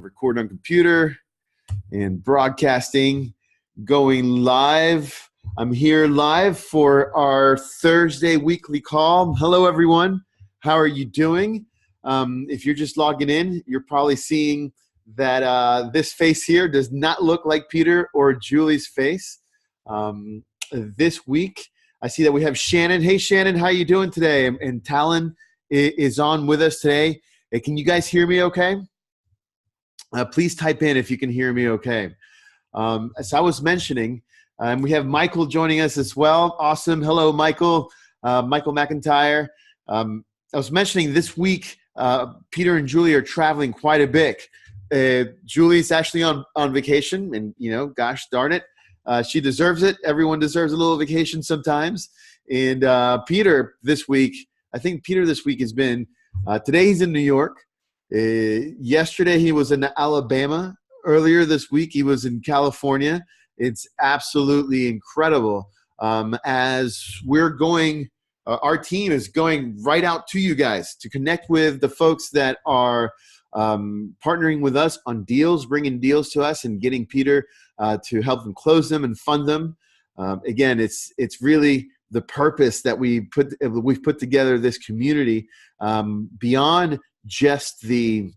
Record on computer and broadcasting, going live. I'm here live for our Thursday weekly call. Hello, everyone. How are you doing? If you're just logging in, you're probably seeing that this face here does not look like Peter or Julie's face. This week, I see that we have Shannon. Hey, Shannon, how you doing today? And Talon is on with us today. Hey, can you guys hear me okay? Please type in if you can hear me okay. As I was mentioning, we have Michael joining us as well. Awesome. Hello, Michael. Michael McIntyre. I was mentioning this week, Peter and Julie are traveling quite a bit. Julie's actually on vacation, and, gosh darn it, she deserves it. Everyone deserves a little vacation sometimes. And Peter this week, I think Peter this week has been, today he's in New York. Yesterday he was in Alabama. Earlier this week he was in California. It's absolutely incredible. As we're going, our team is going right out to you guys to connect with the folks that are partnering with us on deals, bringing deals to us and getting Peter to help them close them and fund them. Again, it's really the purpose that we've put together this community beyond just the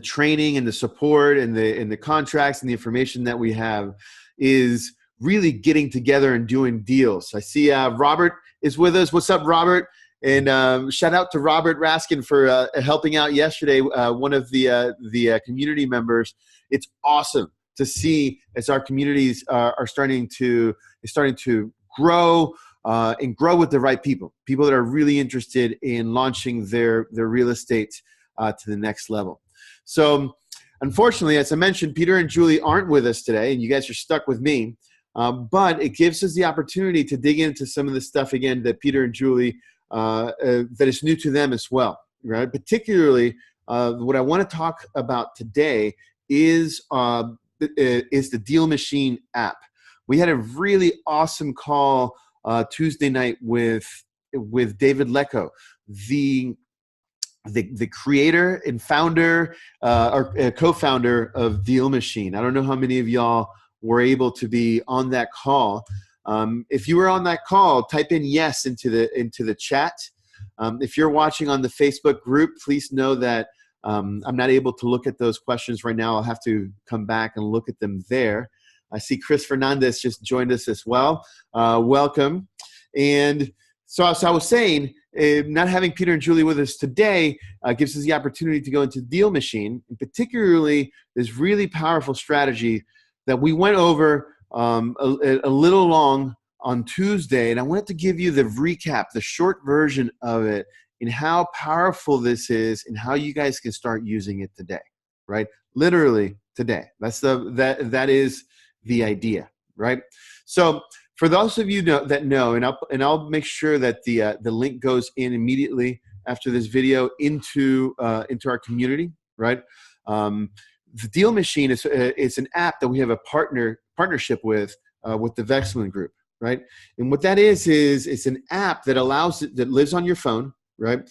training and the support and the contracts and the information that we have is really getting together and doing deals. I see Robert is with us. What's up, Robert? And shout out to Robert Raskin for helping out yesterday, one of the community members. It's awesome to see as our communities are starting to grow and grow with the right people that are really interested in launching their real estate to the next level. So unfortunately, as I mentioned, Peter and Julie aren't with us today, and you guys are stuck with me. But it gives us the opportunity to dig into some of the stuff again that Peter and Julie that is new to them as well, right? Particularly, what I want to talk about today is the DealMachine app. We had a really awesome call Tuesday night with David Lecco, the creator and founder or co-founder of DealMachine. I don't know how many of y'all were able to be on that call. If you were on that call, type in yes into the chat. If you're watching on the Facebook group, please know that I'm not able to look at those questions right now. I'll have to come back and look at them there. I see Chris Fernandez just joined us as well. Welcome. And so as I was saying, not having Peter and Julie with us today gives us the opportunity to go into DealMachine, and particularly this really powerful strategy that we went over a little long on Tuesday. And I wanted to give you the recap, the short version of it, and how powerful this is and how you guys can start using it today, right? Literally today. That is the idea, right? So for those of you that know, and I'll make sure that the link goes in immediately after this video into our community, right? The DealMachine is an app that we have a partnership with the Vexman Group, right? And what that is it's an app that lives on your phone, right?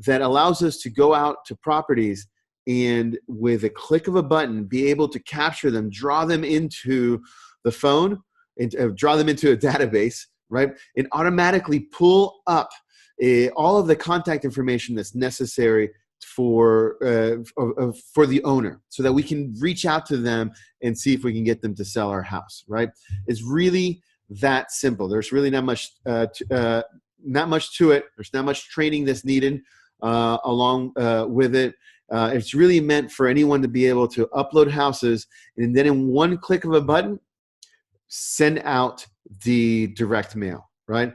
That allows us to go out to properties and with a click of a button, be able to capture them, draw them into the phone, and draw them into a database, right? And automatically pull up all of the contact information that's necessary for the owner, so that we can reach out to them and see if we can get them to sell our house, right? It's really that simple. There's really not much to it. There's not much training that's needed along with it. It's really meant for anyone to be able to upload houses and then in one click of a button, send out the direct mail, right?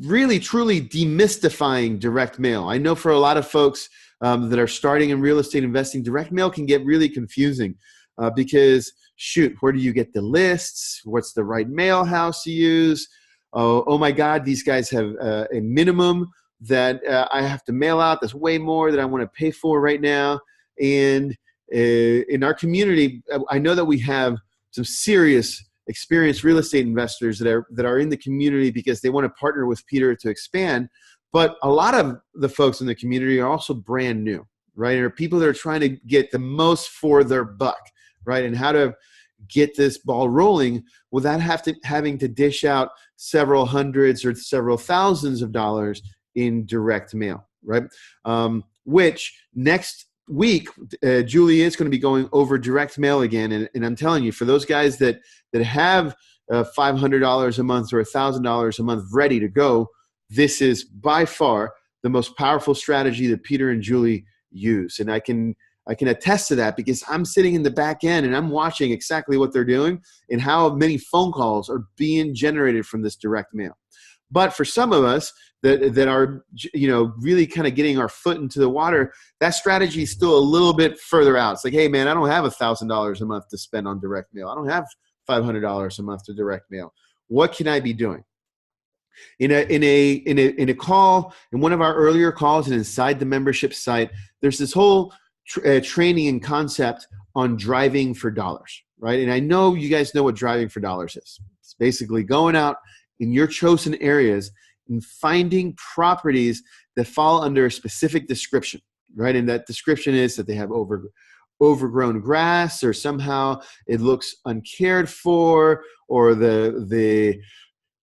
Really, truly demystifying direct mail. I know for a lot of folks that are starting in real estate investing, direct mail can get really confusing because, shoot, where do you get the lists? What's the right mail house to use? Oh my God, these guys have a minimum that I have to mail out. That's way more than I want to pay for right now. And in our community, I know that we have some serious experienced real estate investors that are in the community because they want to partner with Peter to expand. But a lot of the folks in the community are also brand new, right? Or people that are trying to get the most for their buck, right? And how to get this ball rolling without having to dish out several hundreds or several thousands of dollars in direct mail, right? Which next week, Julie is going to be going over direct mail again. And I'm telling you, for those guys that have $500 a month or $1,000 a month ready to go, this is by far the most powerful strategy that Peter and Julie use. And I can attest to that because I'm sitting in the back end and I'm watching exactly what they're doing and how many phone calls are being generated from this direct mail. But for some of us that are, really kind of getting our foot into the water, that strategy is still a little bit further out. It's like, hey man, I don't have $1,000 a month to spend on direct mail. I don't have $500 a month to direct mail. What can I be doing? In a call, in one of our earlier calls and inside the membership site, there's this whole training and concept on driving for dollars, right? And I know you guys know what driving for dollars is. It's basically going out in your chosen areas and finding properties that fall under a specific description, right? And that description is that they have overgrown grass, or somehow it looks uncared for, or the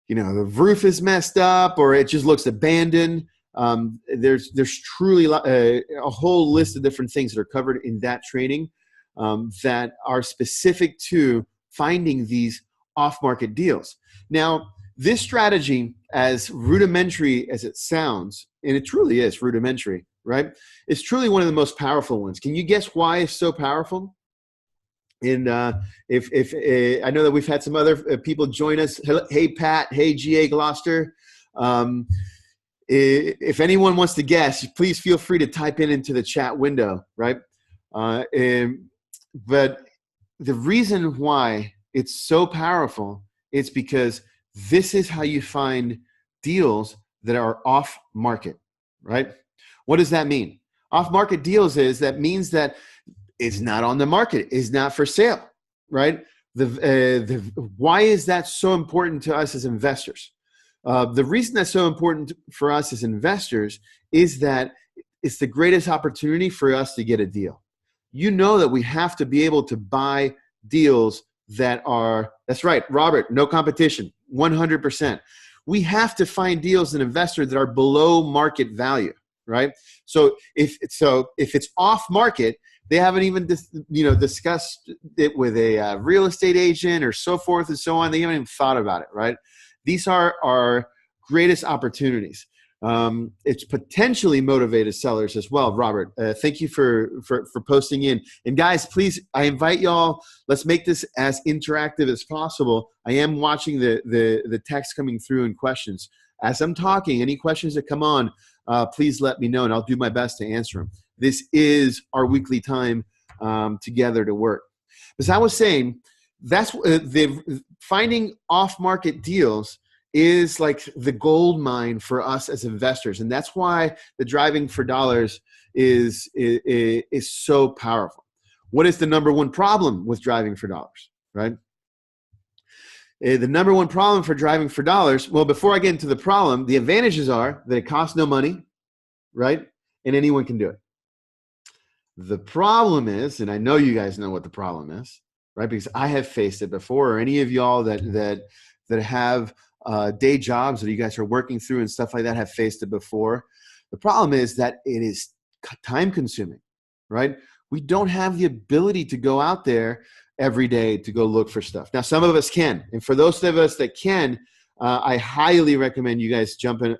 roof is messed up, or it just looks abandoned. There's truly a whole list of different things that are covered in that training that are specific to finding these off-market deals. Now, this strategy, as rudimentary as it sounds, and it truly is rudimentary, right? It's truly one of the most powerful ones. Can you guess why it's so powerful? And if I know that we've had some other people join us. Hey, Pat. Hey, GA Gloucester. If anyone wants to guess, please feel free to type into the chat window, right? But the reason why it's so powerful is because this is how you find deals that are off market, right? What does that mean? Off market deals means that it's not on the market, it's not for sale, right? Why is that so important to us as investors? The reason that's so important for us as investors is that it's the greatest opportunity for us to get a deal. You know that we have to be able to buy deals that are, that's right, Robert, no competition, 100%. We have to find deals and investors that are below market value, right? So if it's off market, they haven't even discussed it with a real estate agent or so forth and so on. They haven't even thought about it, right? These are our greatest opportunities. It's potentially motivated sellers as well. Robert, thank you for posting in. And guys, please, I invite y'all, let's make this as interactive as possible. I am watching the text coming through and questions. As I'm talking, any questions that come on, please let me know and I'll do my best to answer them. This is our weekly time together to work. As I was saying, that's the finding off-market deals is like the gold mine for us as investors, and that's why the driving for dollars is so powerful. What is the number one problem with driving for dollars, right? The number one problem for driving for dollars, well, before I get into the problem, the advantages are that it costs no money, right? And anyone can do it. The problem is, and I know you guys know what the problem is, right? Because I have faced it before, or any of y'all that have day jobs that you guys are working through and stuff like that have faced it before. The problem is that it is time consuming, right? We don't have the ability to go out there every day to go look for stuff. Now, some of us can. And for those of us that can, I highly recommend you guys jumping,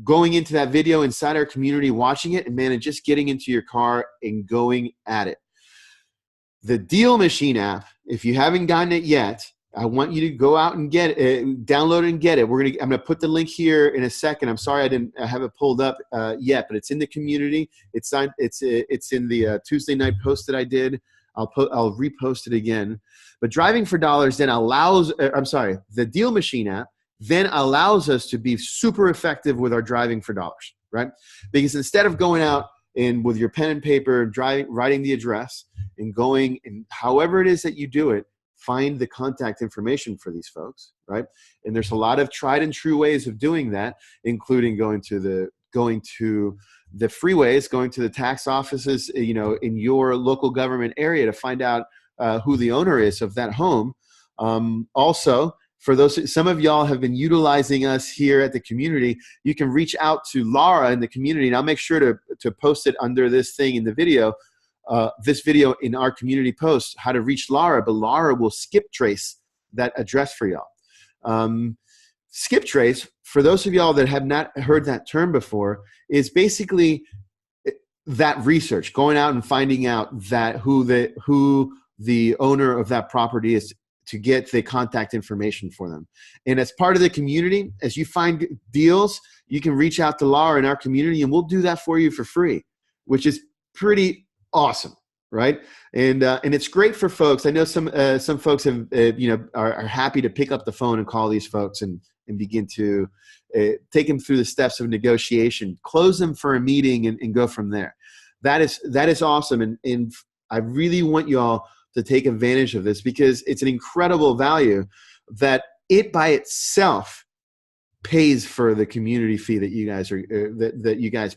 going into that video inside our community, watching it, and just getting into your car and going at it. The DealMachine app, if you haven't gotten it yet, I want you to go out and get it, download it and get it. I'm gonna put the link here in a second. I'm sorry I have it pulled up yet, but it's in the community. It's in the Tuesday night post that I did. I'll repost it again. But driving for dollars then allows, the DealMachine app then allows us to be super effective with our driving for dollars, right? Because instead of going out and with your pen and paper, writing the address and going, and however it is that you do it, find the contact information for these folks, right? And there's a lot of tried and true ways of doing that, including going to the freeways, going to the tax offices, in your local government area to find out who the owner is of that home. Also, for those, some of y'all have been utilizing us here at the community, you can reach out to Laura in the community, and I'll make sure to post it under this thing in the video, this video in our community post, how to reach Laura, but Laura will skip trace that address for y'all. Skip trace, for those of y'all that have not heard that term before, is basically that research, going out and finding out that who the owner of that property is, to get the contact information for them. And as part of the community, as you find deals, you can reach out to Laura in our community, and we'll do that for you for free, which is pretty awesome, right? And it's great for folks. I know some folks have are happy to pick up the phone and call these folks and begin to take them through the steps of negotiation, close them for a meeting, and go from there. That is awesome, and I really want y'all to take advantage of this, because it's an incredible value that it by itself pays for the community fee that you guys are that you guys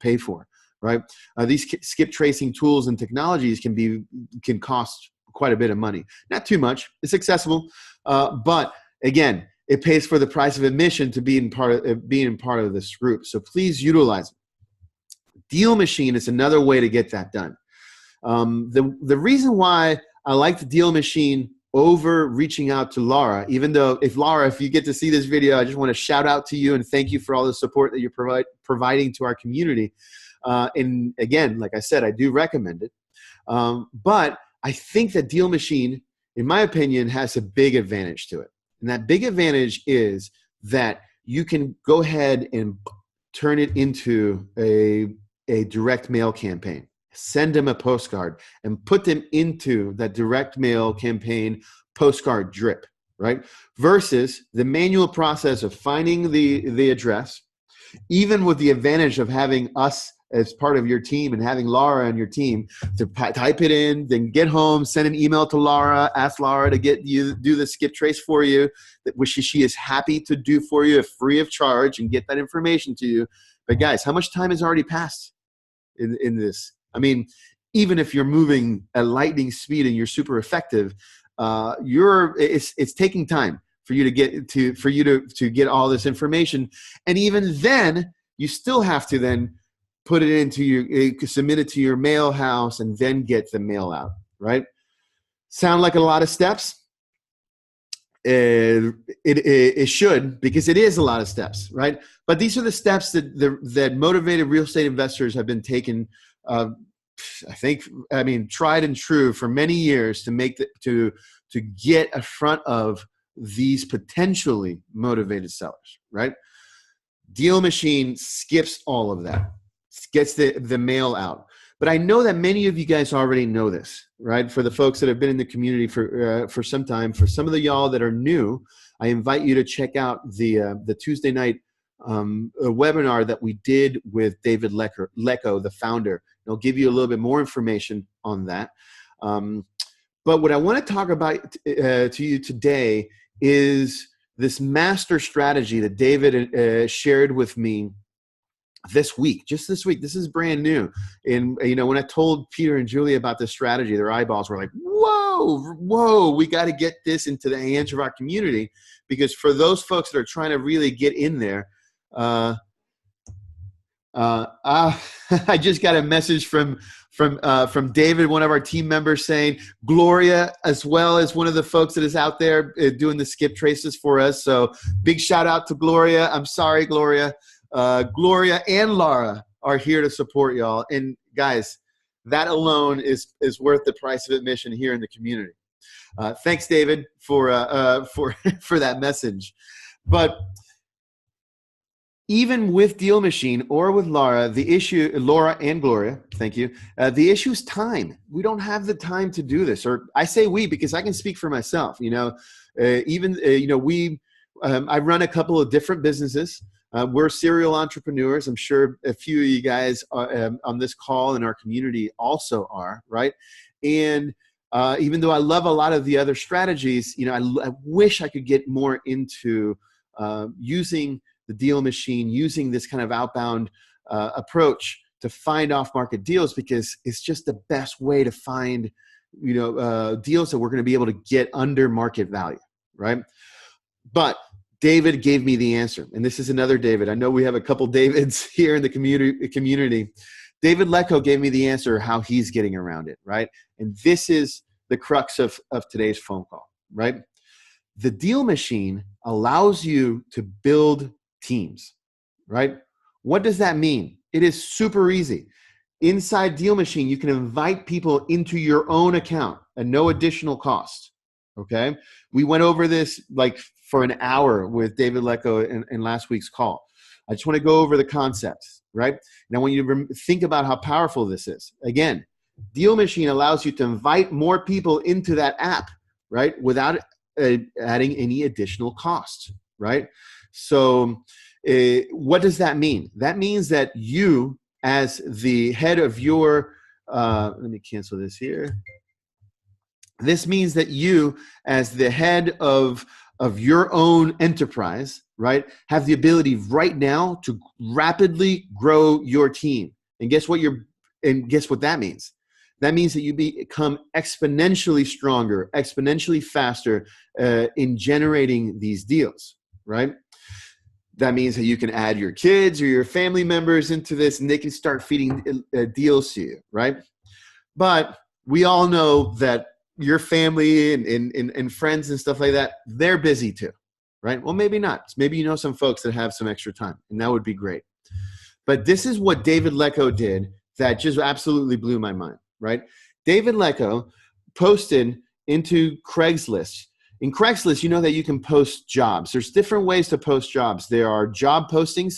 pay for, right? These skip tracing tools and technologies can cost quite a bit of money. Not too much. It's accessible, but again, it pays for the price of admission to being part of this group. So please utilize it. DealMachine is another way to get that done. The reason why I like the DealMachine over reaching out to Laura, even though Laura, if you get to see this video, I just want to shout out to you and thank you for all the support that you're providing to our community. And again, like I said, I do recommend it. But I think that DealMachine, in my opinion, has a big advantage to it. And that big advantage is that you can go ahead and turn it into a direct mail campaign. Send them a postcard and put them into that direct mail campaign postcard drip, right? Versus the manual process of finding the address, even with the advantage of having us as part of your team and having Laura on your team to type it in, then get home, send an email to Laura, ask Laura to do the skip trace for you, which she is happy to do for you free of charge and get that information to you. But guys, how much time has already passed in this? I mean, even if you're moving at lightning speed and you're super effective, it's taking time for you to get all this information, and even then, you still have to then put it into submit it to your mail house and then get the mail out. Right? Sound like a lot of steps? It should, because it is a lot of steps, right? But these are the steps that motivated real estate investors have been taking. I mean, tried and true for many years to get in front of these potentially motivated sellers, right? DealMachine skips all of that, gets the mail out. But I know that many of you guys already know this, right? For the folks that have been in the community for some time, for some of the y'all that are new, I invite you to check out the Tuesday night webinar that we did with David Lecco, the founder. I'll give you a little bit more information on that. But what I want to talk about to you today is this master strategy that David shared with me just this week. This is brand new. And when I told Peter and Julie about this strategy, their eyeballs were like, whoa, we got to get this into the hands of our community, because for those folks that are trying to really get in there, I just got a message from David, one of our team members, saying Gloria, as well as one of the folks that is out there doing the skip traces for us. So big shout out to Gloria. I'm sorry, Gloria. Gloria and Laura are here to support y'all. And guys, that alone is worth the price of admission here in the community. Thanks, David, for that message. But even with DealMachine or with Laura and Gloria, thank you. The issue is time. We don't have the time to do this. Or I say we, because I can speak for myself. I run a couple of different businesses. We're serial entrepreneurs. I'm sure a few of you guys on this call in our community also are, right? And even though I love a lot of the other strategies, I wish I could get more into using the DealMachine, using this kind of outbound approach to find off-market deals, because it's just the best way to find, deals that we're going to be able to get under market value, right? But David gave me the answer, and this is another David. I know we have a couple Davids here in the community. David Lecko gave me the answer how he's getting around it, right? And this is the crux of today's phone call, right? The DealMachine allows you to build teams, right? What does that mean? It is super easy. Inside DealMachine, you can invite people into your own account at no additional cost, okay? We went over this like for an hour with David Lecko in last week's call. I just want to go over the concepts, right? And I want you to think about how powerful this is. Again, DealMachine allows you to invite more people into that app, right? Without adding any additional cost, right? So what does that mean? That means that you, as the head of your, let me cancel this here. This means that you, as the head of your own enterprise, right, have the ability right now to rapidly grow your team. And guess what that means? That means that you become exponentially stronger, exponentially faster in generating these deals, right? That means that you can add your kids or your family members into this, and they can start feeding deals to you, right? But we all know that your family and friends and stuff like that, they're busy too, right? Well, maybe not. Maybe you know some folks that have some extra time, and that would be great. But this is what David Lecko did that just absolutely blew my mind, right? David Lecko posted into Craigslist. In Craigslist, you know that you can post jobs. There's different ways to post jobs. There are job postings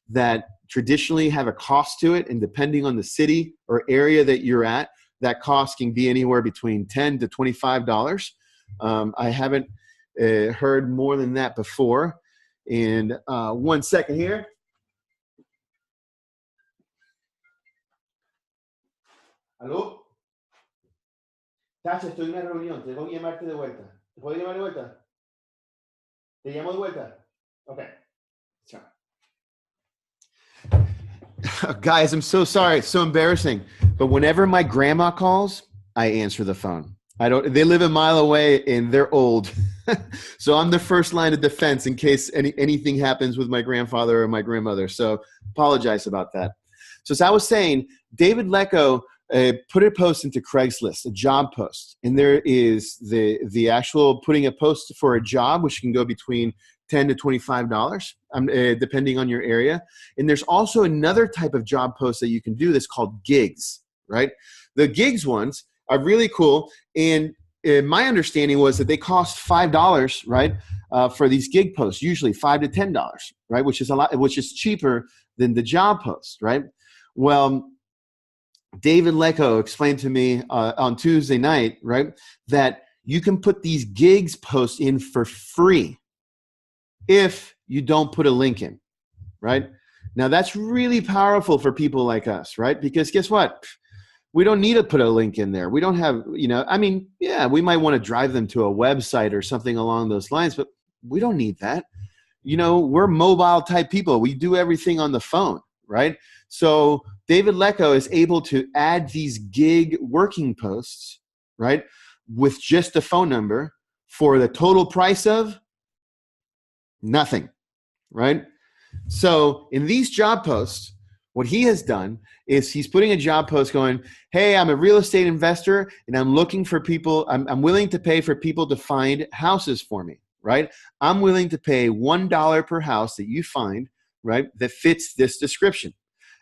that traditionally have a cost to it, and depending on the city or area that you're at, that cost can be anywhere between $10 to $25. I haven't heard more than that before. And 1 second here. ¿Aló? Tacho, estoy en una reunión. Tengo que llamarte de vuelta. ¿Te puedo llamar de vuelta? ¿Te llamo de vuelta? Okay. Sorry. Guys, I'm so sorry. It's so embarrassing. But whenever my grandma calls, I answer the phone. They live a mile away and they're old. So I'm the first line of defense in case anything happens with my grandfather or my grandmother. So apologize about that. So as I was saying, David Lecko put a post into Craigslist, a job post. And there is the actual putting a post for a job, which can go between $10 to $25, depending on your area. And there's also another type of job post that you can do that's called gigs, right? The gigs ones are really cool. And my understanding was that they cost $5, right, for these gig posts, usually $5 to $10, right, which is cheaper than the job post, right? Well, David Lecko explained to me on Tuesday night, right, that you can put these gigs posts in for free if you don't put a link in, right? Now, that's really powerful for people like us, right? Because guess what? We don't need to put a link in there. We don't have, yeah, we might want to drive them to a website or something along those lines, but we don't need that. We're mobile type people. We do everything on the phone, right? So David Lecko is able to add these gig working posts, right, with just a phone number for the total price of nothing, right? So in these job posts, what he has done is he's putting a job post going, hey, I'm a real estate investor and I'm looking for people. I'm willing to pay for people to find houses for me, right? I'm willing to pay $1 per house that you find, right, that fits this description.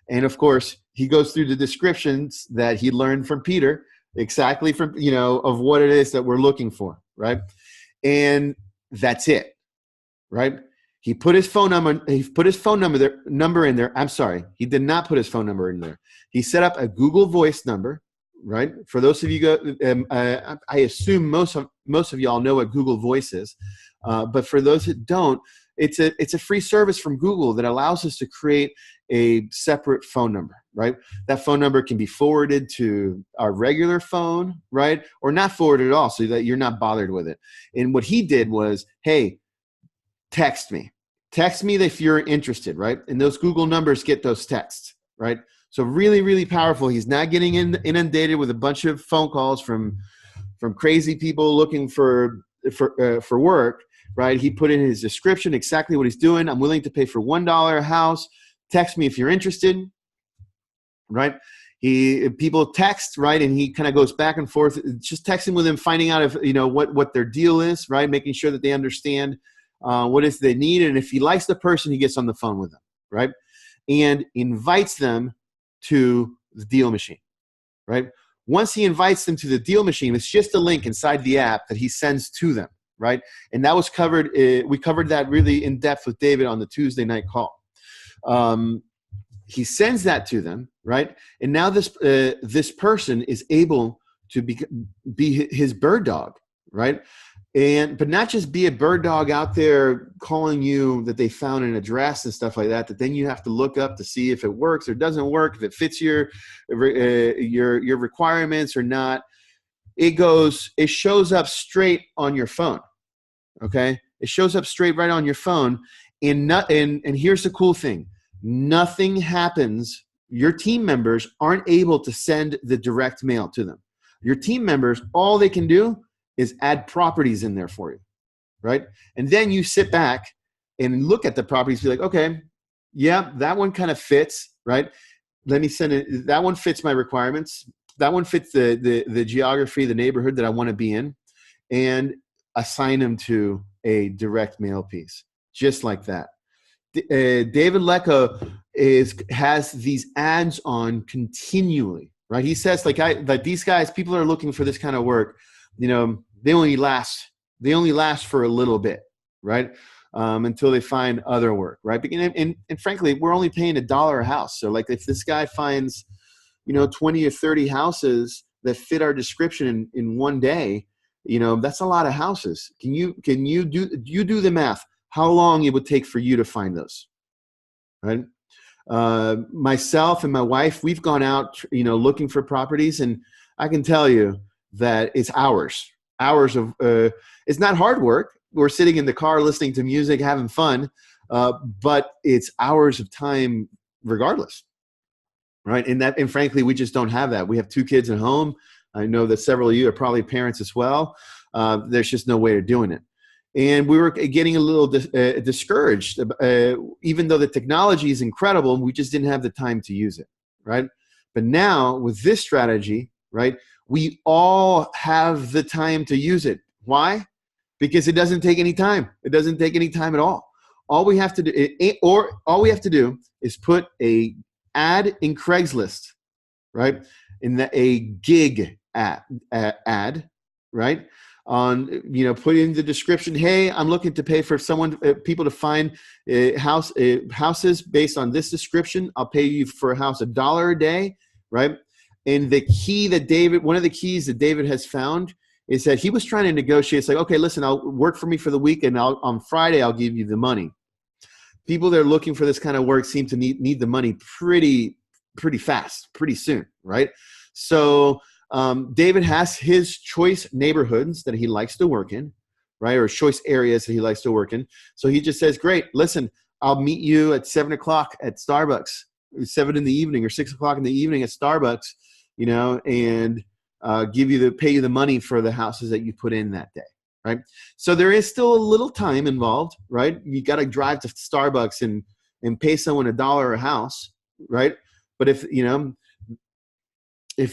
And of course, he goes through the descriptions that he learned from Peter, exactly from, of what it is that we're looking for, right? And that's it, right? He put his phone number. Number in there. I'm sorry, he did not put his phone number in there. He set up a Google Voice number, right? For those of you, I assume most of y'all know what Google Voice is, but for those that don't, it's a free service from Google that allows us to create a separate phone number, right? That phone number can be forwarded to our regular phone, right? Or not forwarded at all, so that you're not bothered with it. And what he did was, hey, text me if you're interested, right? And those Google numbers get those texts. right? So really, really powerful. He's not getting inundated with a bunch of phone calls from crazy people looking for work, right? He put in his description exactly what he's doing. I'm willing to pay for $1 a house. Text me if you're interested, right? People text, right, and he kind of goes back and forth, just texting with them, finding out if what their deal is, right? Making sure that they understand what is they need, and if he likes the person, he gets on the phone with them, right, and invites them to the Deal Machine, right? Once he invites them to the Deal Machine, it's just a link inside the app that he sends to them, right? And that was covered. We covered that really in depth with David on the Tuesday night call. He sends that to them, right? And now this person is able to be his bird dog, right? But not just be a bird dog out there calling you that they found an address and stuff like that then you have to look up to see if it works or doesn't work, if it fits your requirements or not. It shows up straight on your phone, okay? It shows up straight right on your phone. And here's the cool thing. Nothing happens. Your team members aren't able to send the direct mail to them. Your team members, all they can do is add properties in there for you, right? And then you sit back and look at the properties, be like, okay, yeah, that one kind of fits, right? Let me send it. That one fits my requirements. That one fits the geography, the neighborhood that I want to be in, and assign them to a direct mail piece, just like that. David Lecca has these ads on continually, right? He says like these guys, people are looking for this kind of work. They only last for a little bit, right? Until they find other work, right? And frankly, we're only paying $1 a house. So like if this guy finds, 20 or 30 houses that fit our description in one day, that's a lot of houses. Can you do the math? How long it would take for you to find those, right? Myself and my wife, we've gone out, looking for properties, and I can tell you that it's hours of, it's not hard work. We're sitting in the car listening to music, having fun, but it's hours of time regardless, right? And frankly, we just don't have that. We have 2 kids at home. I know that several of you are probably parents as well. There's just no way of doing it. And we were getting a little discouraged, even though the technology is incredible, we just didn't have the time to use it, right? But now with this strategy, right, we all have the time to use it. Why? Because it doesn't take any time. It doesn't take any time at all. All we have to do is put a ad in Craigslist, right? A gig ad, right? Put in the description, hey, I'm looking to pay for people to find houses based on this description. I'll pay you for a house $1 a day, right? And one of the keys that David has found is that he was trying to negotiate. It's like, okay, listen, I'll work for me for the week, and on Friday I'll give you the money. People that are looking for this kind of work seem to need the money pretty fast, pretty soon, right? So David has his choice neighborhoods that he likes to work in, right? Or choice areas that he likes to work in. So he just says, great, listen, I'll meet you at 7 o'clock at Starbucks, 7 in the evening or 6 o'clock in the evening at Starbucks, and pay you the money for the houses that you put in that day, right? So there is still a little time involved, right? You got to drive to Starbucks and pay someone $1 a house, right? But if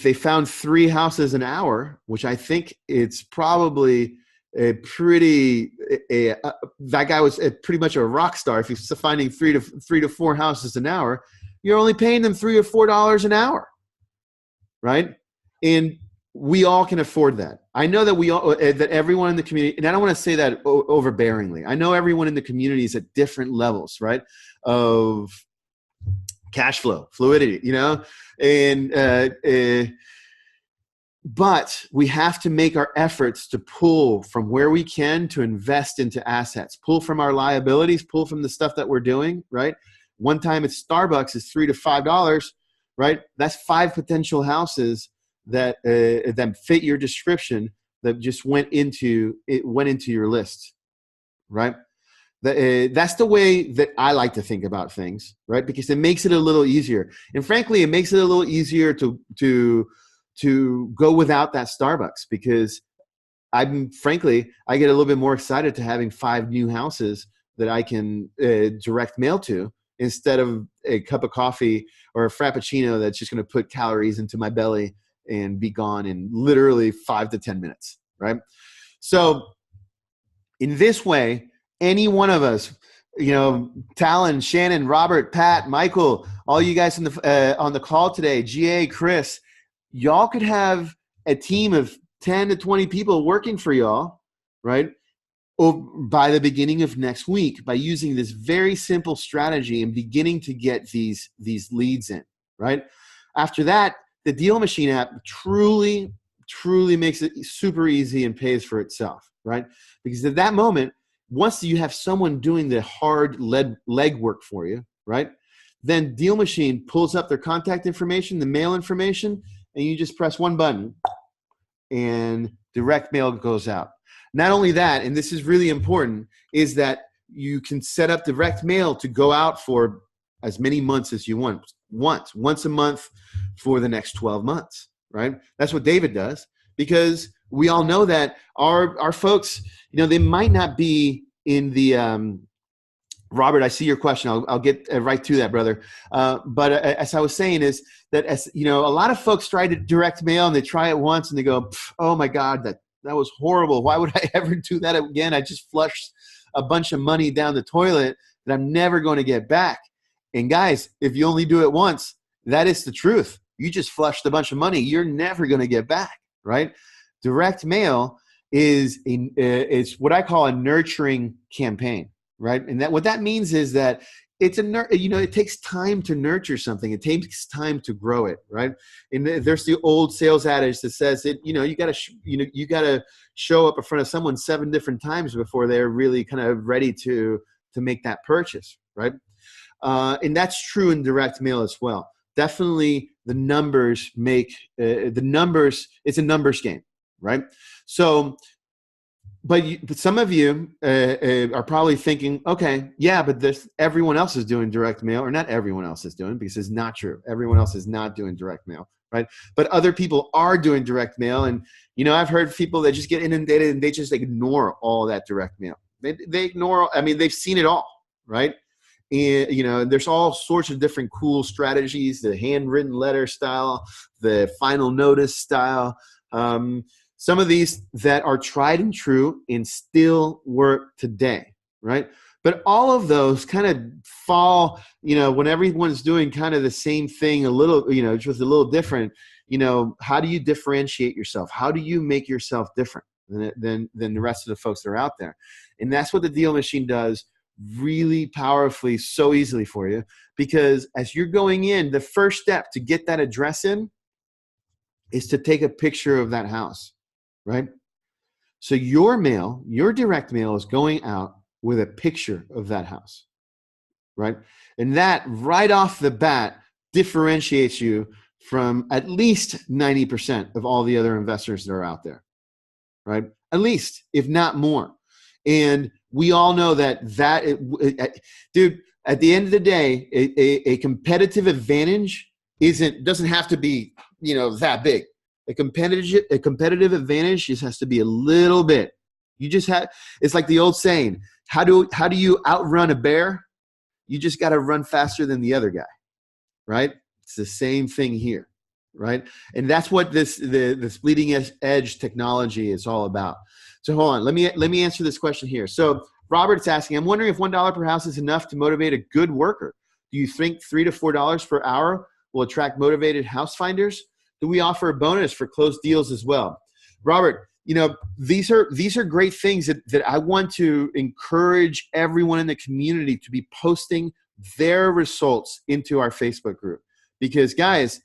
they found 3 houses an hour, which I think it's probably that guy was pretty much a rock star. If he's finding 3 to 4 houses an hour, you're only paying them $3 or $4 an hour, right? And we all can afford that. I know that that everyone in the community, and I don't want to say that overbearingly. I know everyone in the community is at different levels, right, of cash flow, fluidity, but we have to make our efforts to pull from where we can to invest into assets, pull from our liabilities, pull from the stuff that we're doing, right? One time at Starbucks is $3 to $5, right? That's 5 potential houses that fit your description that just went into your list, right? That's the way that I like to think about things, right? Because it makes it a little easier. And frankly, it makes it a little easier to go without that Starbucks, because I get a little bit more excited to having 5 new houses that I can direct mail to, instead of a cup of coffee or a Frappuccino that's just going to put calories into my belly and be gone in literally 5 to 10 minutes, right? So in this way, any one of us, Talon, Shannon, Robert, Pat, Michael, all you guys on the call today, GA, Chris, y'all could have a team of 10 to 20 people working for y'all, right? By the beginning of next week, by using this very simple strategy and beginning to get these leads in, right? After that, the DealMachine app truly makes it super easy and pays for itself, right? Because at that moment, once you have someone doing the hard leg work for you, right? Then DealMachine pulls up their contact information, the mail information, and you just press one button and direct mail goes out. Not only that, and this is really important, is that you can set up direct mail to go out for as many months as you want. Once a month for the next 12 months, right? That's what David does, because we all know that our folks, they might not be in the Robert, I see your question. I'll get right to that, brother. But as I was saying, is that a lot of folks try to direct mail and they try it once and they go, "Oh my God, that was horrible. Why would I ever do that again? I just flushed a bunch of money down the toilet that I'm never going to get back." And guys, if you only do it once, that is the truth. You just flushed a bunch of money you're never going to get back, right? Direct mail is what I call a nurturing campaign, right? And what that means is that it takes time to nurture something. It takes time to grow it, right? And there's the old sales adage that says that you got to show up in front of someone 7 different times before they're really kind of ready to make that purchase, right? And that's true in direct mail as well. Definitely, the numbers make the numbers. It's a numbers game, right? So. But some of you are probably thinking, okay, yeah, but everyone else is doing direct mail, or not everyone else is doing, because it's not true. Everyone else is not doing direct mail, right? But other people are doing direct mail. And, I've heard people that just get inundated and they just ignore all that direct mail. They ignore, they've seen it all, right? And, there's all sorts of different cool strategies, the handwritten letter style, the final notice style, some of these that are tried and true and still work today, right? But all of those kind of fall, when everyone's doing kind of the same thing, a little, just a little different, how do you differentiate yourself? How do you make yourself different than the rest of the folks that are out there? And that's what the DealMachine does really powerfully, so easily for you, because as you're going in, the first step to get that address in is to take a picture of that house. Right? So your direct mail is going out with a picture of that house, right? And that right off the bat differentiates you from at least 90% of all the other investors that are out there, right? At least, if not more. And we all know dude, at the end of the day, a competitive advantage doesn't have to be, that big. A competitive advantage just has to be a little bit. It's like the old saying, how do you outrun a bear? You just got to run faster than the other guy, right? It's the same thing here, right? And that's what this bleeding edge technology is all about. So hold on, let me answer this question here. So Robert's asking, I'm wondering if $1 per house is enough to motivate a good worker. Do you think $3 to $4 per hour will attract motivated house finders? Do we offer a bonus for closed deals as well? Robert, these are great things that I want to encourage everyone in the community to be posting their results into our Facebook group. Because guys,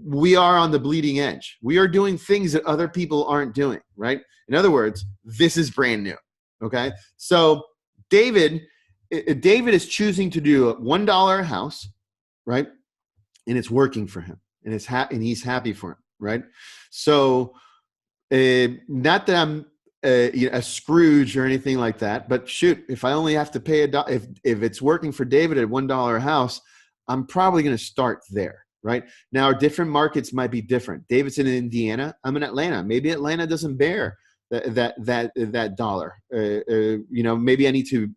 we are on the bleeding edge. We are doing things that other people aren't doing, right? In other words, this is brand new, okay? So David is choosing to do a $1 a house, right? And it's working for him. And he's happy for him, right? So not that I'm a Scrooge or anything like that. But shoot, if I only have to pay if it's working for David at $1 a house, I'm probably going to start there. Right now, different markets might be different. David's in Indiana. I'm in Atlanta. Maybe Atlanta doesn't bear that dollar. Maybe I need to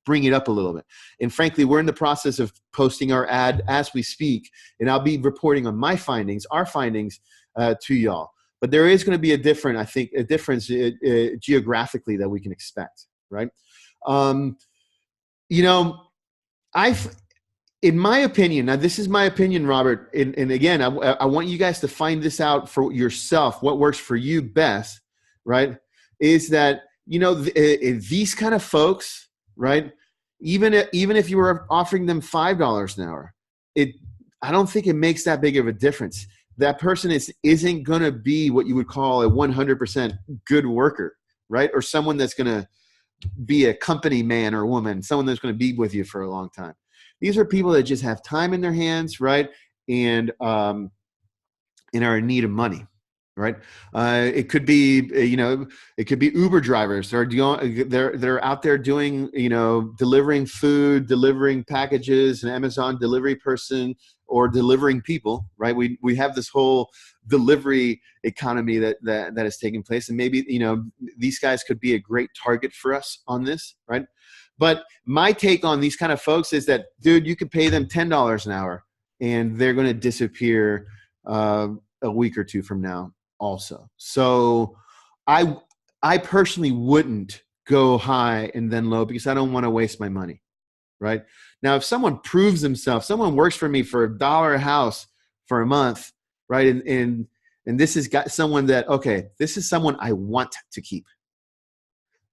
bring it up a little bit. And frankly, we're in the process of posting our ad as we speak, and I'll be reporting on our findings to y'all. But there is going to be a difference geographically that we can expect, right? In my opinion, now this is my opinion, Robert, and again, I want you guys to find this out for yourself, what works for you best, right? Is that, these kind of folks, right? Even if you were offering them $5 an hour, I don't think it makes that big of a difference. That person isn't going to be what you would call a 100% good worker, right? Or someone that's going to be a company man or woman, someone that's going to be with you for a long time. These are people that just have time in their hands, right? And are in need of money, right? It could be, it could be Uber drivers. They're out there doing, delivering food, delivering packages, an Amazon delivery person, or delivering people, right? We have this whole delivery economy that is taking place, and maybe these guys could be a great target for us on this, right? But my take on these kind of folks is that, dude, you could pay them $10 an hour, and they're going to disappear a week or two from now also. So I personally wouldn't go high and then low, because I don't want to waste my money, right? Now, if someone proves themselves, someone works for me for $1 a house for a month, right? And this has got someone that, okay, this is someone I want to keep.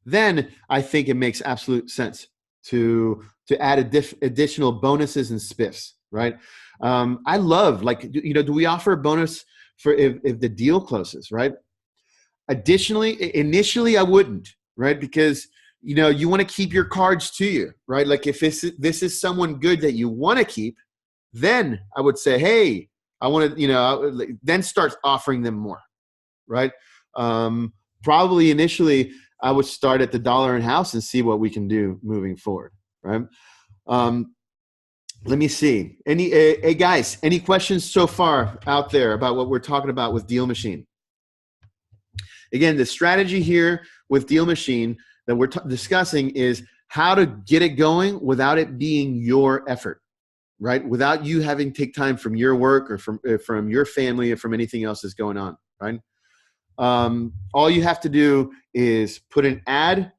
Then I think it makes absolute sense to add additional bonuses and spiffs, right? I love, do we offer a bonus for if the deal closes, right? Additionally, initially I wouldn't, right? Because you want to keep your cards to you, right? Like if this is someone good that you want to keep, then I would say, hey, I want to, then start offering them more, right? Probably initially I would start at the $1 a house and see what we can do moving forward, right? Let me see. Hey guys, any questions so far out there about what we're talking about with DealMachine? Again, the strategy here with DealMachine that we're discussing is how to get it going without it being your effort, right? Without you having to take time from your work or from your family or from anything else that's going on, right? All you have to do is put an ad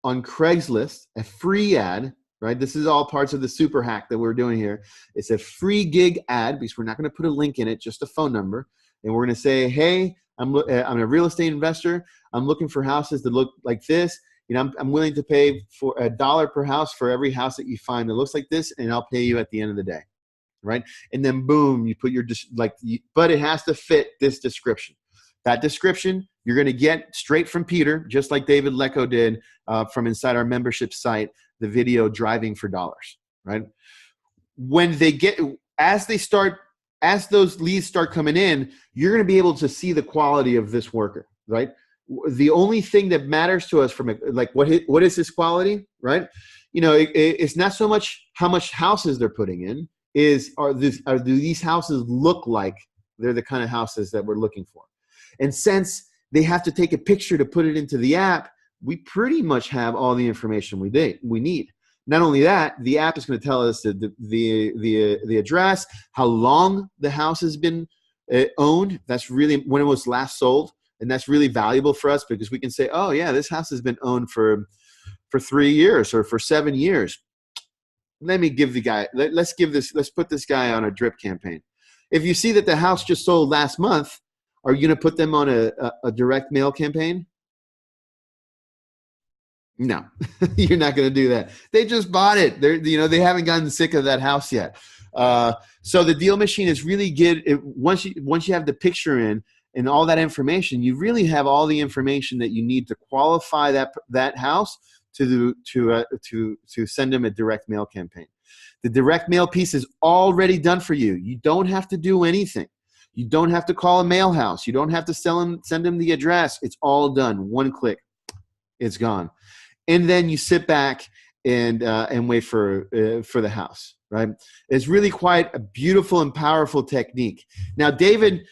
on Craigslist, a free ad, right? This is all parts of the super hack that we're doing here. It's a free gig ad, because we're not going to put a link in it, just a phone number. And we're going to say, hey, I'm a real estate investor. I'm looking for houses that look like this. I'm willing to pay for $1 per house for every house that you find that looks like this, and I'll pay you at the end of the day, right? And then boom, you put but it has to fit this description. That description you're going to get straight from Peter, just like David Lecco did from inside our membership site, the video Driving for Dollars, right? When as those leads start coming in, you're going to be able to see the quality of this worker, right? The only thing that matters to us from what is this quality, right? It's not so much how much houses they're putting in, do these houses look like they're the kind of houses that we're looking for? And since they have to take a picture to put it into the app, we pretty much have all the information we need. Not only that, the app is going to tell us the address, how long the house has been owned. That's really when it was last sold, and that's really valuable for us, because we can say, oh yeah, this house has been owned for 3 years or for 7 years. Let's put this guy on a drip campaign. If you see that the house just sold last month, are you going to put them on a direct mail campaign? No, you're not going to do that. They just bought it. They haven't gotten sick of that house yet. So the DealMachine is really good. Once you have the picture in and all that information, you really have all the information that you need to qualify that house to send them a direct mail campaign. The direct mail piece is already done for you. You don't have to do anything. You don't have to call a mail house. You don't have to send them the address. It's all done. One click, it's gone. And then you sit back and wait for the house, right? It's really quite a beautiful and powerful technique. Now, David,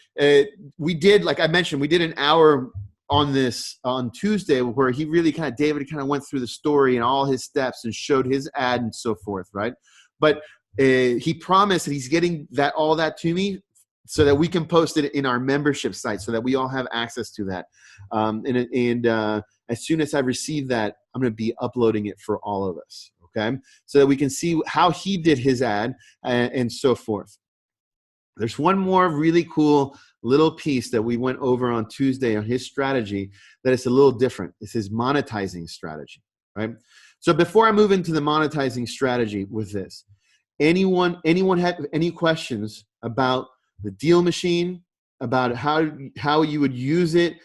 we did, like I mentioned, we did an hour on this on Tuesday where he really David went through the story and all his steps and showed his ad and so forth, right? But he promised that he's getting all that to me so that we can post it in our membership site so that we all have access to that. As soon as I receive that, I'm going to be uploading it for all of us, okay? So that we can see how he did his ad and so forth. There's one more really cool little piece that we went over on Tuesday on his strategy that is a little different. It's his monetizing strategy, right? So before I move into the monetizing strategy with this, anyone have any questions about the DealMachine, about how you would use it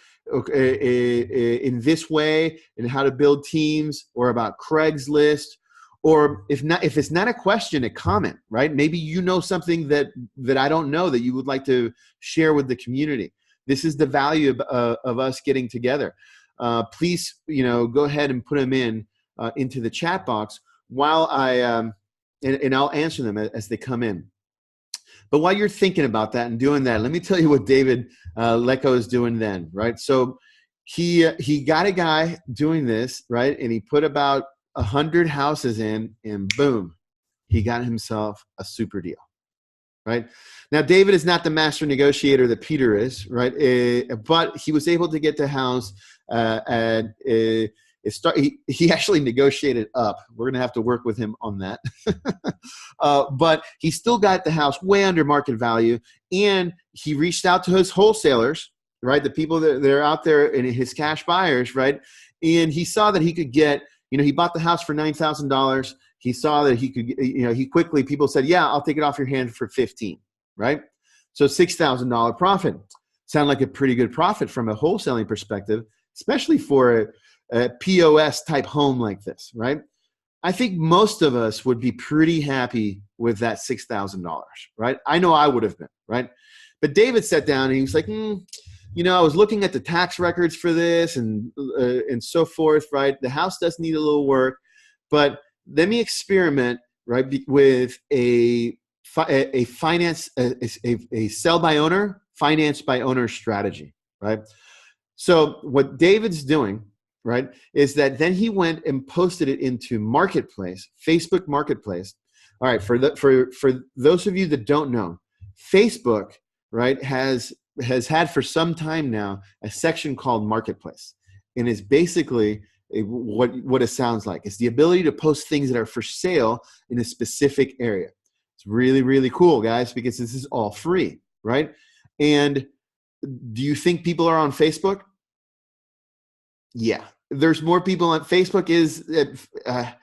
in this way and how to build teams, or about Craigslist, or if it's not a question, a comment, right? Maybe you know something that I don't know that you would like to share with the community. This is the value of us getting together. Please, go ahead and put them into the chat box while and I'll answer them as they come in. But while you're thinking about that and doing that, let me tell you what David Lecko is doing then, right? So he got a guy doing this, right? And he put about 100 houses in, and boom, he got himself a super deal, right? Now, David is not the master negotiator that Peter is, right? But he was able to get the house he actually negotiated up. We're going to have to work with him on that. But he still got the house way under market value, and he reached out to his wholesalers, right? The people that are out there and his cash buyers, right? And he saw that he could get, he bought the house for $9,000. He saw that he could, people said, yeah, I'll take it off your hand for 15, right? So $6,000 profit. Sound like a pretty good profit from a wholesaling perspective, especially for a POS type home like this, right? I think most of us would be pretty happy with that $6,000, right? I know I would have been, right? But David sat down and he was like, I was looking at the tax records for this and so forth, right? The house does need a little work, but let me experiment, right, with a sell by owner, finance by owner strategy, right? So what David's doing, right, is that then he went and posted it into Marketplace, Facebook Marketplace. All right, for those of you that don't know, Facebook, right, has had for some time now a section called Marketplace, and it's basically what it sounds like. It's the ability to post things that are for sale in a specific area. It's really, really cool, guys, because this is all free, right? And do you think people are on Facebook? Yeah, there's more people on Facebook. I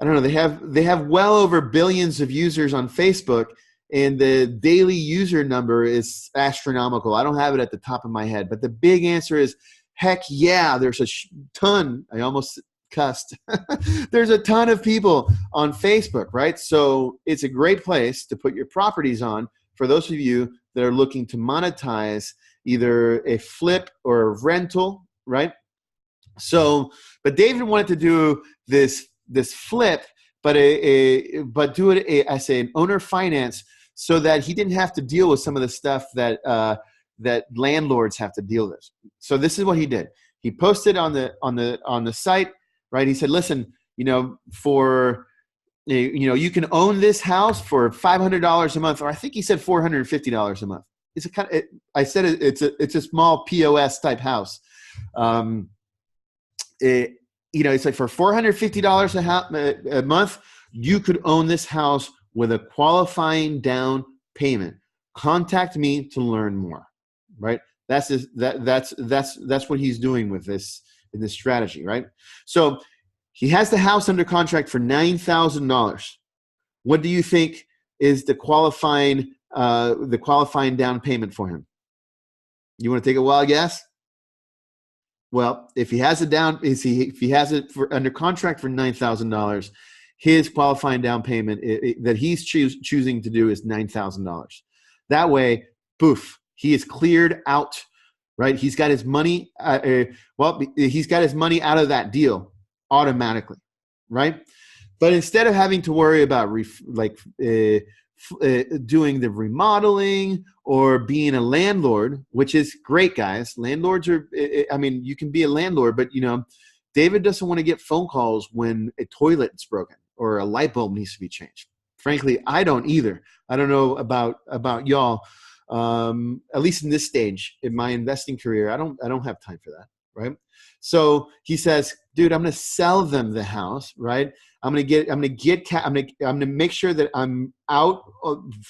don't know. They have well over billions of users on Facebook, and the daily user number is astronomical. I don't have it at the top of my head, but the big answer is, heck yeah, there's a ton. I almost cussed. There's a ton of people on Facebook, right? So it's a great place to put your properties on for those of you that are looking to monetize either a flip or a rental, right? So, but David wanted to do this flip, but do it as an owner finance, so that he didn't have to deal with some of the stuff that landlords have to deal with. So this is what he did. He posted on the site, right? He said, "Listen, you can own this house for $500 a month," or I think he said $450 a month. It's a small POS type house. It's like for $450 a month, you could own this house with a qualifying down payment. Contact me to learn more, right? That's what he's doing with this in this strategy, right? So he has the house under contract for $9,000. What do you think is the qualifying down payment for him? You want to take a wild guess? Well, if he has it under contract for $9,000, his qualifying down payment that he's choosing to do is $9,000. That way, poof, He is cleared out, right? He's got his money. He's got his money out of that deal automatically, right? But instead of having to worry about doing the remodeling or being a landlord, which is great, guys. Landlords are, I mean, you can be a landlord, but David doesn't want to get phone calls when a toilet is broken or a light bulb needs to be changed. Frankly, I don't either. I don't know about y'all. At least in this stage in my investing career, I don't have time for that, right? So he says, dude, I'm going to sell them the house, right? I'm going to make sure that I'm out.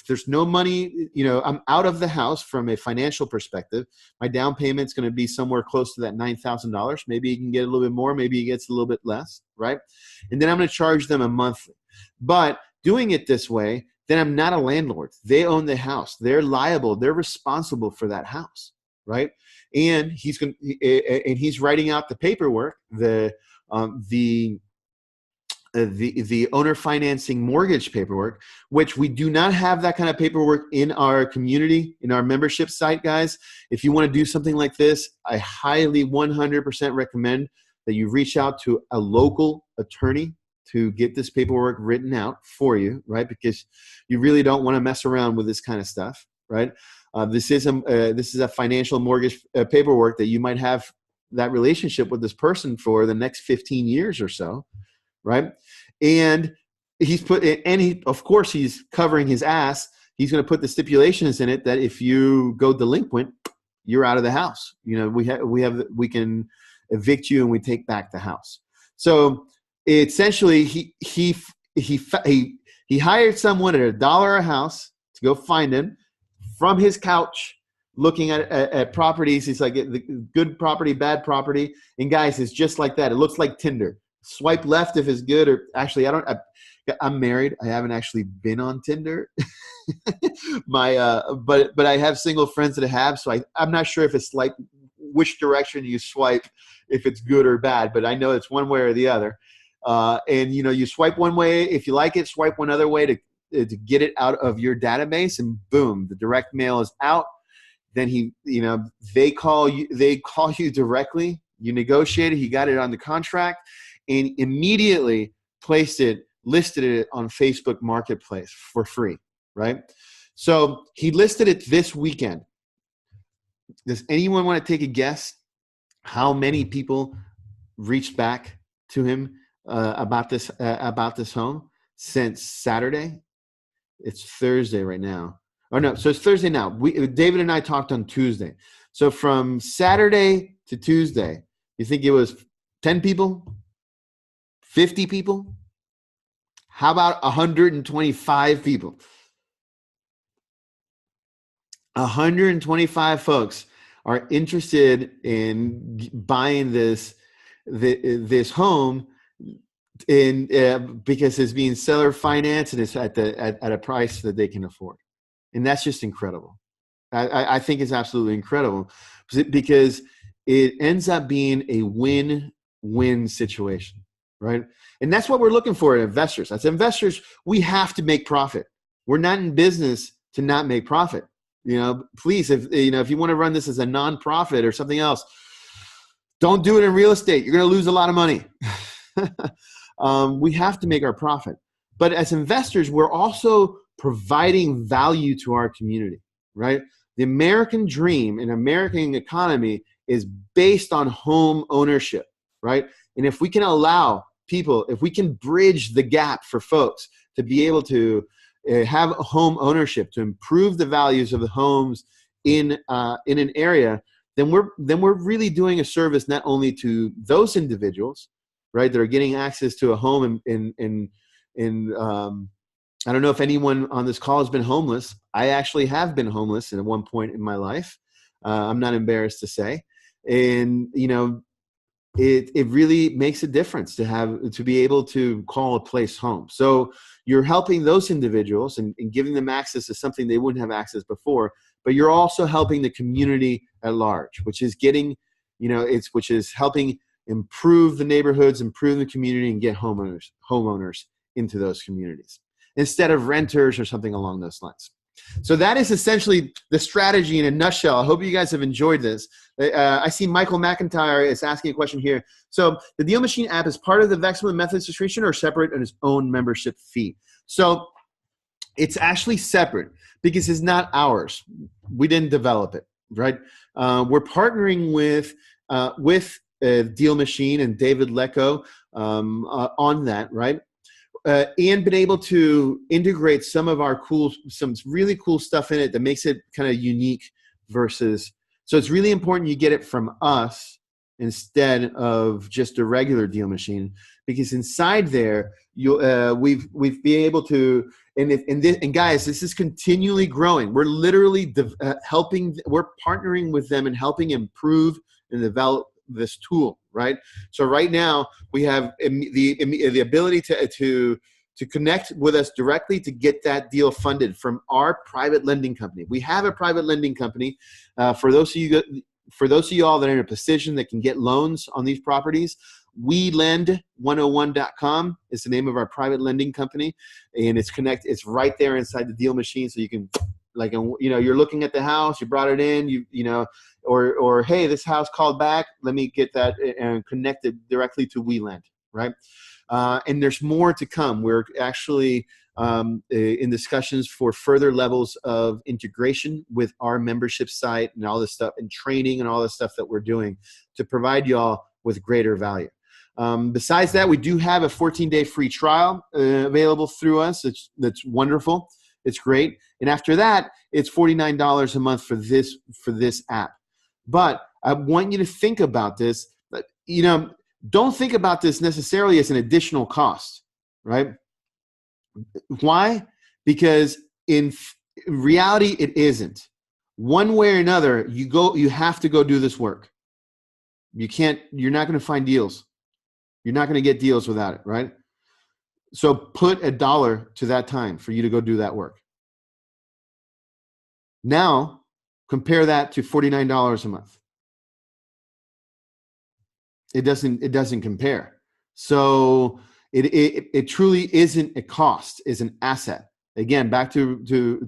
There's no money, I'm out of the house from a financial perspective. My down payment's going to be somewhere close to that $9,000. Maybe he can get a little bit more. Maybe he gets a little bit less, right? And then I'm going to charge them a monthly. But doing it this way, then I'm not a landlord. They own the house. They're liable. They're responsible for that house, right? And he's writing out the paperwork, the owner financing mortgage paperwork, which we do not have that kind of paperwork in our community, in our membership site, guys. If you want to do something like this, I highly 100% recommend that you reach out to a local attorney to get this paperwork written out for you, right? Because you really don't want to mess around with this kind of stuff, right? This is a financial mortgage paperwork that you might have that relationship with this person for the next 15 years or so, right? And of course he's covering his ass. He's going to put the stipulations in it that if you go delinquent, you're out of the house. We can evict you and we take back the house. So essentially, he hired someone at $1 a house to go find him from his couch, looking at properties. He's like, the good property, bad property. And guys, it's just like that. It looks like Tinder. Swipe left if it's good, or actually, I'm married. I haven't actually been on Tinder. But I have single friends that have, so I'm not sure if it's like which direction you swipe, if it's good or bad, but I know it's one way or the other. And you swipe one way if you like it, swipe one other way to get it out of your database, and boom, the direct mail is out. Then they call you directly. You negotiate it. He got it on the contract, and immediately listed it on Facebook Marketplace for free, right? So he listed it this weekend. Does anyone want to take a guess how many people reached back to him about this home since Saturday? It's Thursday right now. Oh no, so it's Thursday now. David and I talked on Tuesday. So from Saturday to Tuesday, you think it was 10 people? 50 people? How about 125 people? 125 folks are interested in buying this home because it's being seller financed and it's at a price that they can afford. And that's just incredible. I think it's absolutely incredible because it ends up being a win-win situation, right? And that's what we're looking for as investors. As investors, we have to make profit. We're not in business to not make profit. Please, if you want to run this as a nonprofit or something else, don't do it in real estate. You're going to lose a lot of money. We have to make our profit. But as investors, we're also providing value to our community, right? The American dream and American economy is based on home ownership, right? And if we can allow people, if we can bridge the gap for folks to be able to have home ownership, to improve the values of the homes in an area, then we're really doing a service not only to those individuals, right, that are getting access to a home in I don't know if anyone on this call has been homeless. I actually have been homeless at one point in my life. I'm not embarrassed to say. And, it really makes a difference to be able to call a place home. So you're helping those individuals and giving them access to something they wouldn't have access before, but you're also helping the community at large, which is which is helping improve the neighborhoods, improve the community, and get homeowners into those communities instead of renters or something along those lines. So that is essentially the strategy in a nutshell. I hope you guys have enjoyed this. I see Michael McIntyre is asking a question here. So the DealMachine app is part of the Vexel Method subscription or separate on its own membership fee? So it's actually separate because it's not ours. We didn't develop it, right? We're partnering with DealMachine and David Lecco on that, right? And been able to integrate some really cool stuff in it that makes it kind of unique versus. So it's really important you get it from us instead of just a regular DealMachine, because inside there we've been able to, and guys, this is continually growing. We're literally we're partnering with them and helping improve and develop this tool, right? So right now we have the ability to connect with us directly to get that deal funded from our private lending company. We have a private lending company. For those of you all that are in a position that can get loans on these properties, WeLend101.com is the name of our private lending company, and it's right there inside the DealMachine, so you can, like, you're looking at the house, you brought it in, or hey, this house called back, let me get that and connect it directly to WeLend, right? And there's more to come. We're actually in discussions for further levels of integration with our membership site and all this stuff, and training and all this stuff that we're doing to provide y'all with greater value. Besides that, we do have a 14-day free trial available through us. That's wonderful. It's great. And after that, it's $49 a month for this app. But I want you to think about this. Don't think about this necessarily as an additional cost, right? Why? Because in reality, it isn't. One way or another, you have to go do this work. You're not going to find deals. You're not going to get deals without it, right? So put $1 to that time for you to go do that work. Now, compare that to $49 a month. It doesn't compare. So it truly isn't a cost, it's an asset. Again, back to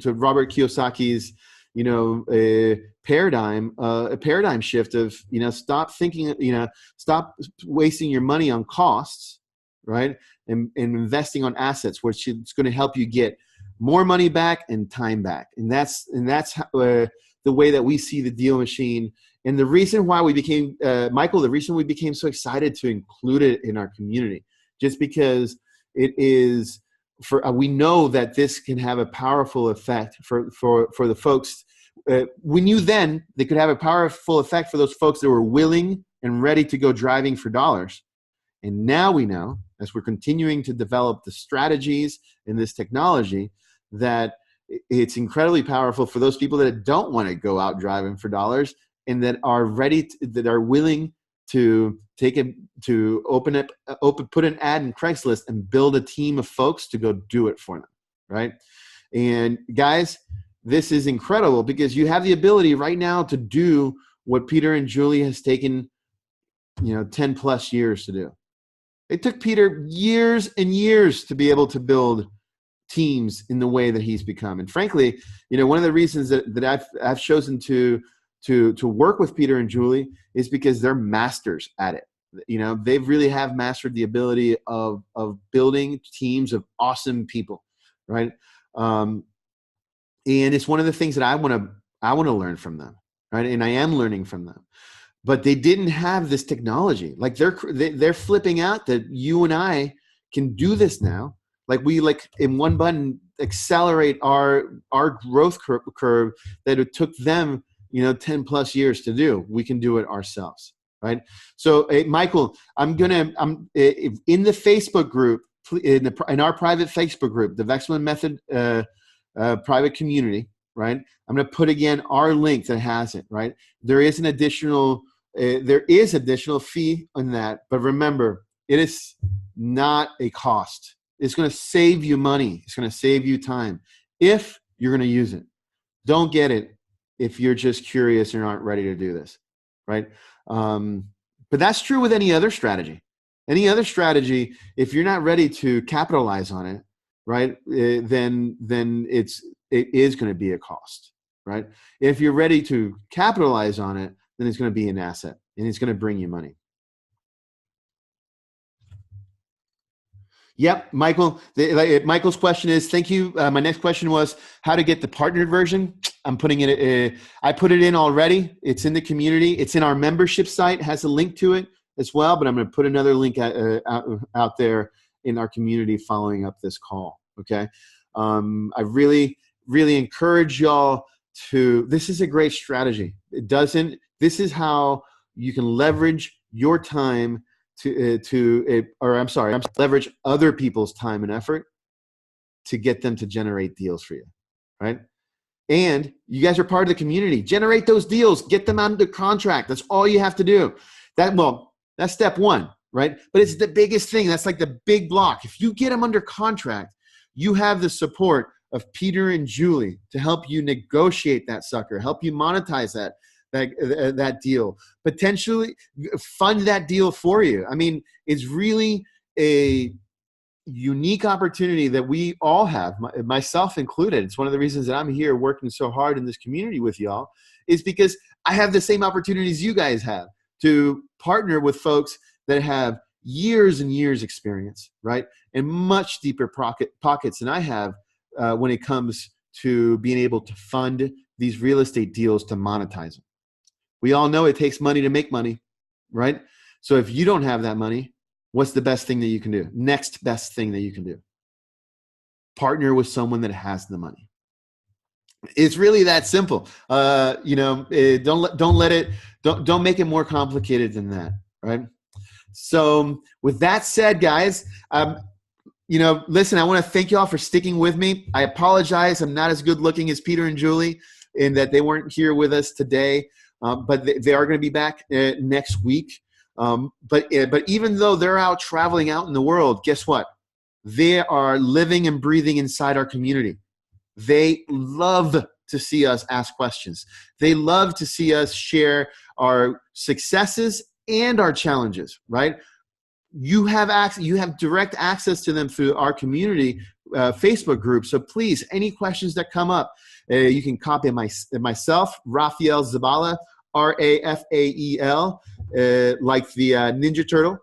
Robert Kiyosaki's a paradigm shift of stop thinking, stop wasting your money on costs, right, and investing on assets, which is going to help you get more money back and time back. And that's how, the way that we see the DealMachine. And the reason why we became, Michael, the reason we became so excited to include it in our community, just because it is, we know that this can have a powerful effect for the folks. We knew then they could have a powerful effect for those folks that were willing and ready to go driving for dollars. And now we know, as we're continuing to develop the strategies in this technology, that it's incredibly powerful for those people that don't want to go out driving for dollars, and that are that are willing to put an ad in Craigslist and build a team of folks to go do it for them, right? And guys, this is incredible because you have the ability right now to do what Peter and Julie has taken, 10 plus years to do. It took Peter years and years to be able to build teams in the way that he's become. And frankly, one of the reasons that I've chosen to work with Peter and Julie is because they're masters at it. They really have mastered the ability of building teams of awesome people, right? And it's one of the things that I want to learn from them, right? And I am learning from them. But they didn't have this technology. Like they're flipping out that you and I can do this now. Like we in one button accelerate our growth curve that it took them 10 plus years to do. We can do it ourselves, right? So Michael, I'm in the Facebook group, in our private Facebook group, the Vexel Method private community, right? I'm going to put again our link that has it, right? There is additional fee on that, but remember, it is not a cost. It's going to save you money. It's going to save you time if you're going to use it. Don't get it if you're just curious and aren't ready to do this, right? But that's true with any other strategy. Any other strategy, if you're not ready to capitalize on it, right, then it is going to be a cost, right? If you're ready to capitalize on it, then it's going to be an asset and it's going to bring you money. Yep, Michael. Michael's question is, thank you. My next question was how to get the partnered version. I'm putting it. I put it in already. It's in the community. It's in our membership site. It has a link to it as well. But I'm going to put another link out there in our community following up this call. Okay. I really, really encourage y'all to. This is a great strategy. This is how you can leverage your time leverage other people's time and effort to get them to generate deals for you, right? And you guys are part of the community. Generate those deals, get them under contract. That's all you have to do. That's step one, right? But it's the biggest thing. That's like the big block. If you get them under contract, you have the support of Peter and Julie to help you negotiate that sucker, help you monetize that deal, potentially fund that deal for you. I mean, it's really a unique opportunity that we all have, myself included. It's one of the reasons that I'm here working so hard in this community with y'all, is because I have the same opportunities you guys have to partner with folks that have years and years experience, right? And much deeper pockets than I have when it comes to being able to fund these real estate deals to monetize them. We all know it takes money to make money, right? So if you don't have that money, what's the best thing that you can do? Next best thing that you can do. Partner with someone that has the money. It's really that simple. Don't make it more complicated than that, right? So with that said, guys, listen, I want to thank you all for sticking with me. I apologize. I'm not as good looking as Peter and Julie in that they weren't here with us today. But they are going to be back next week. But even though they're out traveling out in the world, guess what? They are living and breathing inside our community. They love to see us ask questions. They love to see us share our successes and our challenges, right? You have direct access to them through our community Facebook group. So please, any questions that come up, you can copy myself, Rafael Zabala, Rafael, like the Ninja Turtle.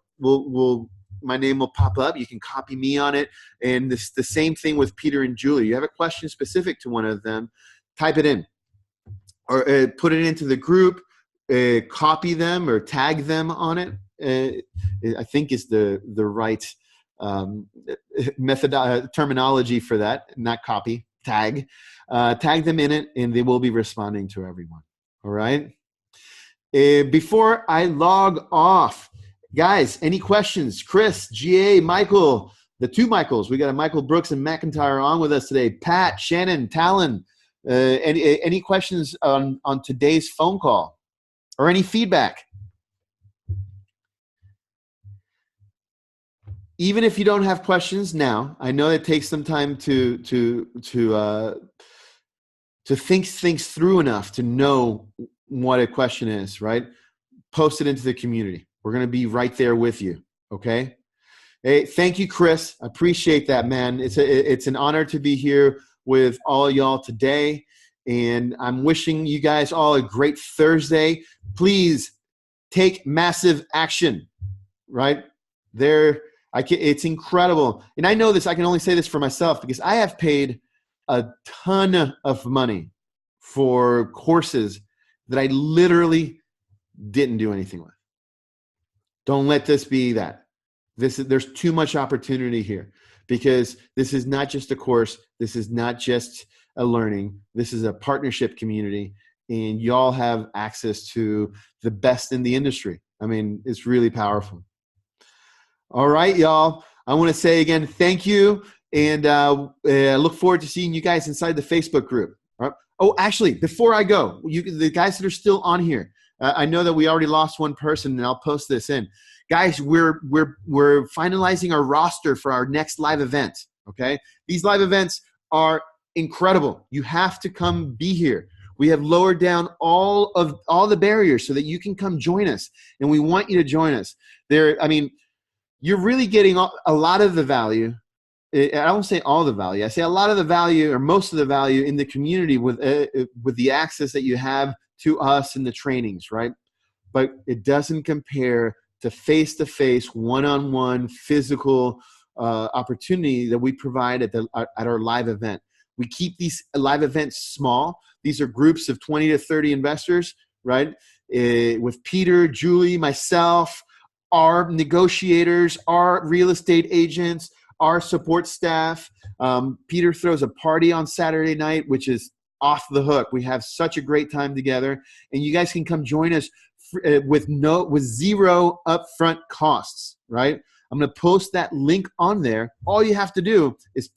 My name will pop up. You can copy me on it. And the same thing with Peter and Julie. You have a question specific to one of them, type it in. Or put it into the group, copy them or tag them on it. I think is the right terminology for that, not copy, tag. Tag them in it, and they will be responding to everyone. All right? Before I log off, guys, any questions? Chris, GA, Michael, the two Michaels. We got a Michael Brooks and McIntyre on with us today. Pat, Shannon, Talon. Any questions on today's phone call or any feedback? Even if you don't have questions now, I know it takes some time to think things through enough to know what a question is, right? Post it into the community. We're going to be right there with you, okay? Hey, thank you, Chris. I appreciate that, man. It's an honor to be here with all y'all today, and I'm wishing you guys all a great Thursday. Please take massive action, right? It's incredible. And I know this, I can only say this for myself because I have paid a ton of money for courses that I literally didn't do anything with. Don't let this be that. There's too much opportunity here because this is not just a course. This is not just a learning. This is a partnership community, and y'all have access to the best in the industry. I mean, it's really powerful. All right, y'all. I want to say again, thank you. And I look forward to seeing you guys inside the Facebook group. All right. Oh, actually, before I go, the guys that are still on here, I know that we already lost one person, and I'll post this in. Guys, we're finalizing our roster for our next live event, okay? These live events are incredible. You have to come be here. We have lowered down all the barriers so that you can come join us, and we want you to join us. You're really getting a lot of the value I don't say all the value. I say a lot of the value or most of the value in the community with the access that you have to us in the trainings, right? But it doesn't compare to face-to-face, one-on-one physical opportunity that we provide at our live event. We keep these live events small. These are groups of 20 to 30 investors, right? With Peter, Julie, myself, our negotiators, our real estate agents, our support staff. Peter throws a party on Saturday night, which is off the hook. We have such a great time together, and you guys can come join us with zero upfront costs, right? I'm going to post that link on there. All you have to do is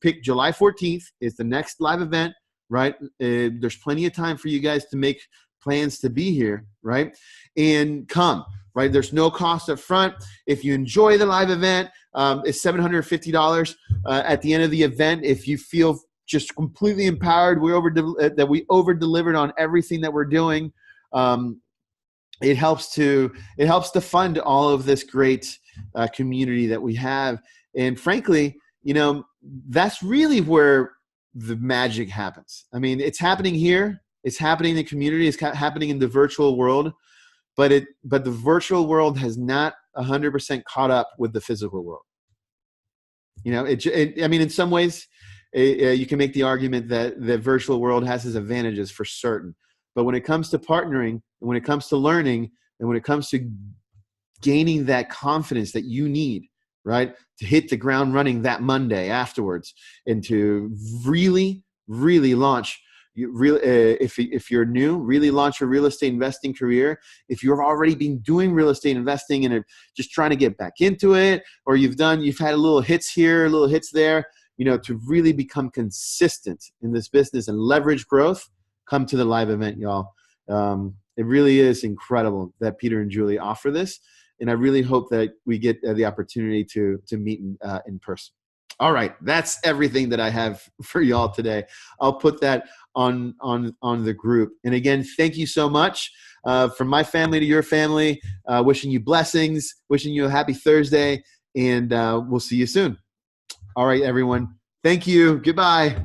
pick July 14th is the next live event, right? There's plenty of time for you guys to make plans to be here, right? And come, right? There's no cost up front. If you enjoy the live event, it's $750 at the end of the event. If you feel just completely empowered, that we over-delivered on everything that we're doing, it helps to fund all of this great community that we have. And frankly, that's really where the magic happens. I mean, it's happening here. It's happening in the community. It's happening in the virtual world. But the virtual world has not 100% caught up with the physical world. I mean, in some ways, you can make the argument that the virtual world has its advantages for certain. But when it comes to partnering, and when it comes to learning, and when it comes to gaining that confidence that you need, right, to hit the ground running that Monday afterwards, and to really, really launch, if you're new, really launch your real estate investing career. If you've already been doing real estate investing and are just trying to get back into it, or you've had a little hits here, a little hits there, to really become consistent in this business and leverage growth, come to the live event, y'all. It really is incredible that Peter and Julie offer this, and I really hope that we get the opportunity to meet in person. All right, that's everything that I have for y'all today. I'll put that on the group. And again, thank you so much. From my family to your family, wishing you blessings, wishing you a happy Thursday, and we'll see you soon. All right, everyone. Thank you. Goodbye.